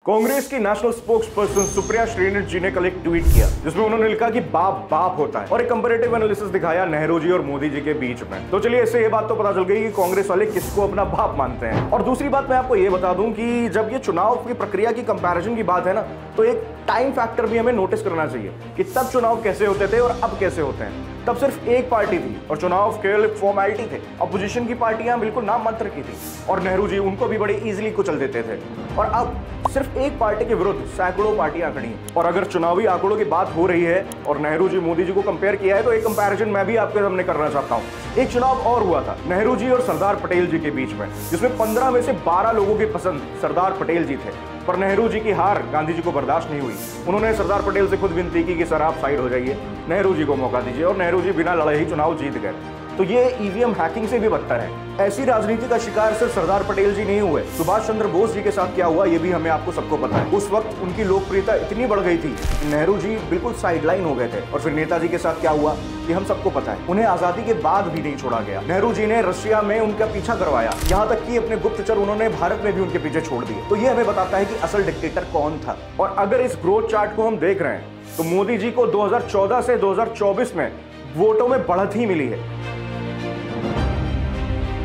कांग्रेस की national spokesperson Supriya Shrinivas ji ने कल एक ट्वीट किया जिसमें उन्होंने लिखा कि बाप बाप होता है और एक कंपैरेटिव एनालिसिस दिखाया नेहरू जी और मोदी जी के बीच में। तो चलिए इससे ये बात तो पता चल गई कि कांग्रेस वाले किसको अपना बाप मानते हैं। और दूसरी बात मैं आपको ये बता दूं कि जब ये चुनाव की प्रक्रिया की कंपैरिजन की बात है ना, तो एक टाइम फैक्टर भी हमें नोटिस करना चाहिए कि तब चुनाव कैसे होते थे और अब कैसे होते हैं। तब सिर्फ एक पार्टी थी और चुनाव केवल फॉर्मेलिटी थे। अपोजिशन की पार्टियां बिल्कुल नाम मात्र की थी और नेहरू जी उनको भी बड़े इजीली कुचल देते थे। और अब सिर्फ एक पार्टी के विरुद्ध सैकड़ों पार्टियां खड़ी हैं। और अगर चुनावी आंकड़ों की बात हो रही है और नेहरू जी मोदी जी को कंपेयर किया है, तो एक कंपैरिजन मैं भी आपके सामने करना चाहता हूं। एक चुनाव और हुआ था नेहरू जी और सरदार पटेल जी के बीच में, जिसमें 15 में से 12 लोगों की पसंद सरदार पटेल जी थे। पर नेहरू जी की हार गांधी जी को बर्दाश्त नहीं हुई। उन्होंने सरदार पटेल से खुद विनती की कि सर आप साइड हो जाइए, नेहरू जी को मौका दीजिए, और नेहरू जी बिना लड़ाई ही चुनाव जीत गए। तो ये ईवीएम हैकिंग से भी बदतर है। ऐसी राजनीति का शिकार सिर्फ सरदार पटेल जी नहीं हुए, सुभाष चंद्र बोस जी के साथ क्या हुआ ये भी हमें आपको सबको पता है। उस वक्त उनकी लोकप्रियता इतनी बढ़ गई थी कि नेहरू जी बिल्कुल साइडलाइन हो गए थे। और फिर नेताजी के साथ क्या हुआ ये हम सबको पता है। उन्हें आजादी के बाद भी नहीं छोड़ा गया। नेहरू जी ने रशिया में उनका पीछा करवाया, यहाँ तक कि अपने गुप्तचर उन्होंने भारत में भी उनके पीछे छोड़ दिए। तो ये हमें बताता है कि असल डिक्टेटर कौन था। और अगर इस ग्रोथ चार्ट को हम देख रहे हैं तो मोदी जी को 2014 से 2024 में वोटों में बढ़त ही मिली है।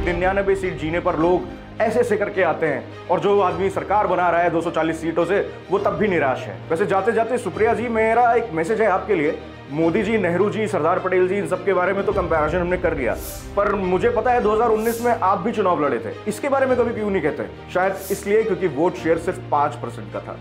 99 सीट जीने पर लोग ऐसे करके आते हैं और जो आदमी सरकार बना रहा है 240 सीटों से, वो तब भी निराश है। वैसे जाते जाते सुप्रिया जी, मेरा एक मैसेज है आपके लिए। मोदी जी, नेहरू जी, सरदार पटेल जी, इन सब के बारे में तो कंपैरिजन हमने कर लिया, पर मुझे पता है 2019 में आप भी चुनाव लड़े थे। इसके बारे में कभी क्यों नहीं कहते? शायद इसलिए क्योंकि वोट शेयर सिर्फ 5% का था।